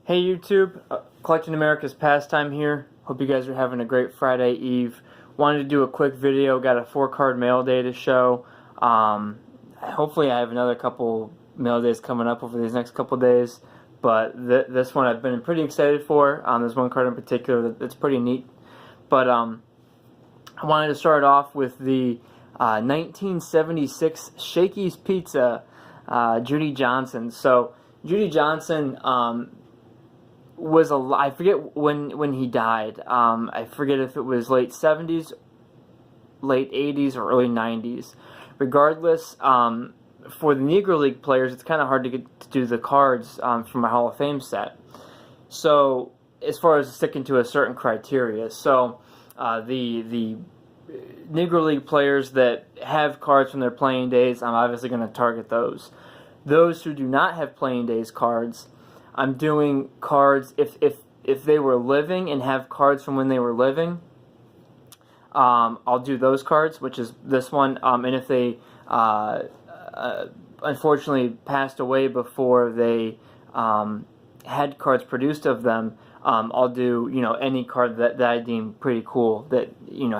Hey YouTube, Collecting America's Pastime here. Hope you guys are having a great Friday Eve. Wanted to do a quick video, got a 4-card mail day to show. Hopefully I have another couple mail days coming up over these next couple days. But this one I've been pretty excited for. There's one card in particular that's pretty neat. But I wanted to start off with the 1976 Shakey's Pizza, Judy Johnson. So Judy Johnson was I forget when he died. I forget if it was late 70s, late 80s, or early 90s. Regardless, for the Negro League players, it's kind of hard to get to do the cards for my Hall of Fame set. So as far as sticking to a certain criteria, so the Negro League players that have cards from their playing days, I'm obviously going to target those. Those who do not have playing days cards, I'm doing cards if they were living and have cards from when they were living. I'll do those cards, which is this one. And if they unfortunately passed away before they had cards produced of them, I'll do any card that I deem pretty cool, that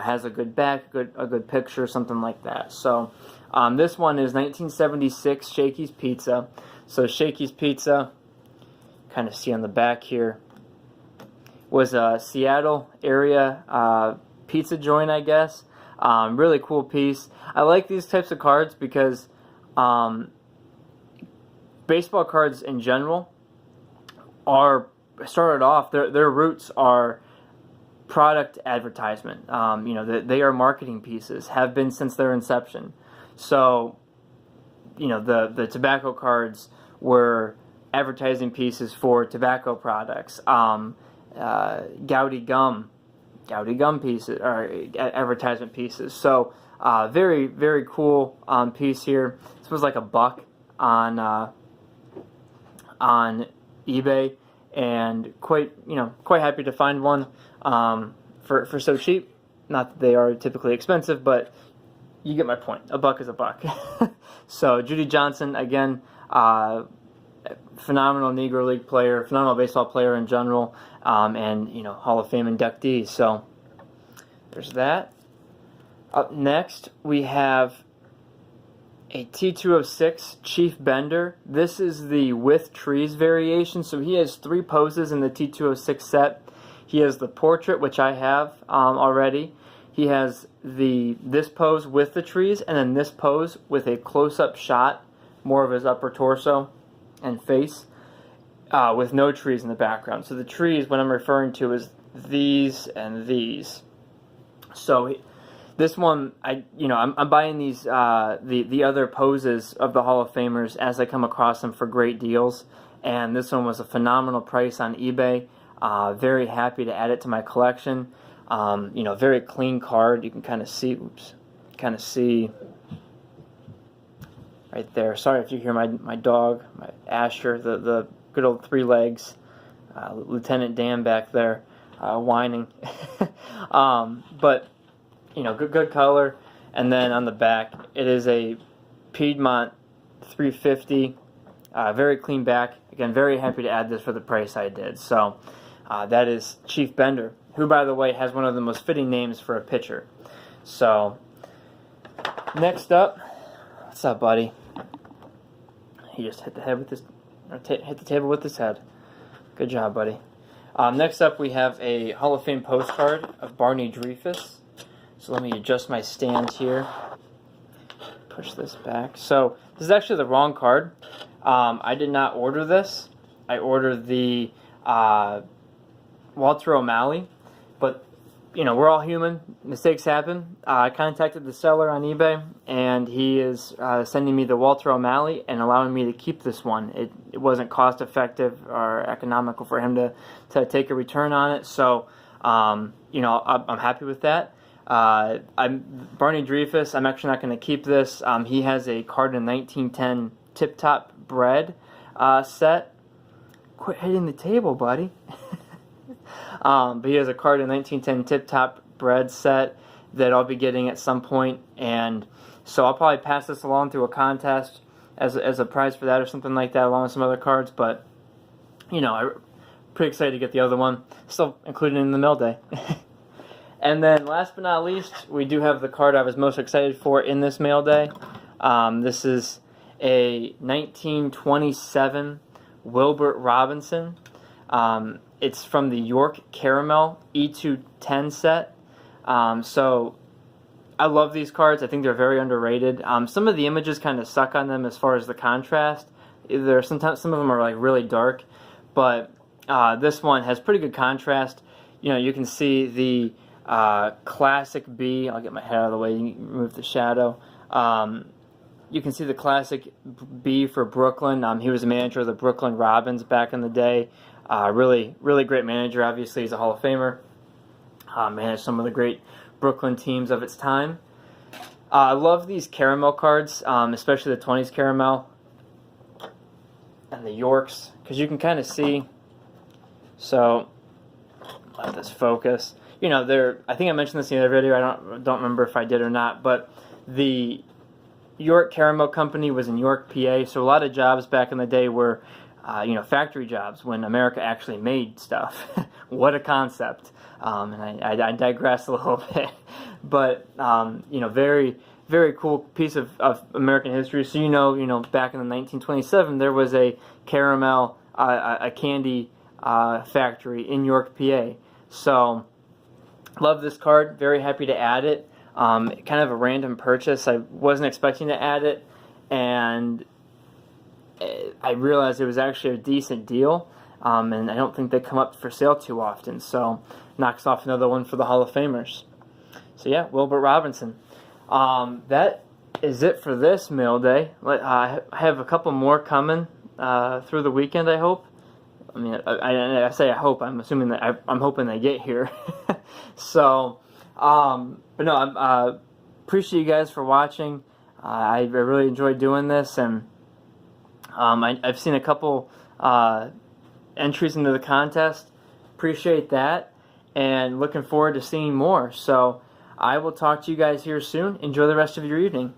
has a good back, a good picture, something like that. So this one is 1976 Shakey's Pizza. So Shakey's Pizza, kind of see on the back here, was a Seattle area pizza joint, I guess. Really cool piece. I like these types of cards because baseball cards in general are started off, their roots are product advertisement. They are marketing pieces, have been since their inception. So the tobacco cards were advertising pieces for tobacco products. Goudy gum pieces, or advertisement pieces. So very, very cool piece here. This was like $1 on eBay, and quite happy to find one for so cheap. Not that they are typically expensive, but you get my point. $1 is $1. So Judy Johnson, again, phenomenal Negro League player, phenomenal baseball player in general, and Hall of Fame inductee. So there's that. Up next, we have a T206 Chief Bender. This is the with trees variation. So he has 3 poses in the T206 set. He has the portrait, which I have already. He has this pose with the trees, and then this pose with a close-up shot, more of his upper torso and face, with no trees in the background. So the trees, what I'm referring to, is these and these. So this one, I'm buying these the other poses of the Hall of Famers as I come across them for great deals, and this one was a phenomenal price on eBay. Very happy to add it to my collection. Very clean card. You can kind of see, right there. Sorry if you hear my dog, my Asher, the good old 3 legs, Lieutenant Dan back there, whining. But good color. And then on the back, it is a Piedmont 350, very clean back. Again, very happy to add this for the price I did. So that is Chief Bender, who, by the way, has one of the most fitting names for a pitcher. So next up, what's up, buddy? He just hit the head with his, or hit the table with his head. Good job, buddy. Next up, we have a Hall of Fame postcard of Barney Dreyfuss. So let me adjust my stand here. Push this back. So this is actually the wrong card. I did not order this. I ordered the Walter O'Malley. But, we're all human. Mistakes happen. I contacted the seller on eBay, and he is sending me the Walter O'Malley and allowing me to keep this one. It wasn't cost effective or economical for him to take a return on it. So, I'm happy with that. Barney Dreyfuss, I'm actually not going to keep this. He has a card in 1910 Tip Top Bread set. Quit hitting the table, buddy. But he has a card in 1910 Tip Top Bread set that I'll be getting at some point, and so I'll probably pass this along through a contest as a prize for that or something like that, along with some other cards. But pretty excited to get the other one. Still included in the mail day. And then last but not least, we do have the card I was most excited for in this mail day. This is a 1927 Wilbert Robinson. It's from the York Caramel E210 set. So I love these cards. I think they're very underrated. Some of the images kind of suck on them as far as the contrast. Sometimes some of them are like really dark, but this one has pretty good contrast. You know, you can see the classic B. I'll get my head out of the way. You can remove the shadow. You can see the classic B for Brooklyn. He was a manager of the Brooklyn Robins back in the day. Really great manager. Obviously, he's a Hall of Famer. Managed some of the great Brooklyn teams of its time. I love these caramel cards, especially the 20s caramel and the Yorks, because you can kind of see. So let this focus. You know, I think I mentioned this in the other video. I don't remember if I did or not, but the York Caramel Company was in York, PA. So a lot of jobs back in the day were, you know, factory jobs when America actually made stuff. What a concept! And I digress a little bit, but you know, very cool piece of American history. So you know, back in the 1927, there was a caramel, a candy factory in York, PA. So love this card. Very happy to add it. Kind of a random purchase. I wasn't expecting to add it, and I realized it was actually a decent deal. And I don't think they come up for sale too often. So knocks off another one for the Hall of Famers. So yeah, Wilbert Robinson. That is it for this mail day. I have a couple more coming through the weekend, I hope. I mean, I say I hope. I'm assuming that I'm hoping they get here. So, but no, I appreciate you guys for watching. I really enjoyed doing this, and I've seen a couple entries into the contest. Appreciate that, and looking forward to seeing more. So I will talk to you guys here soon. Enjoy the rest of your evening.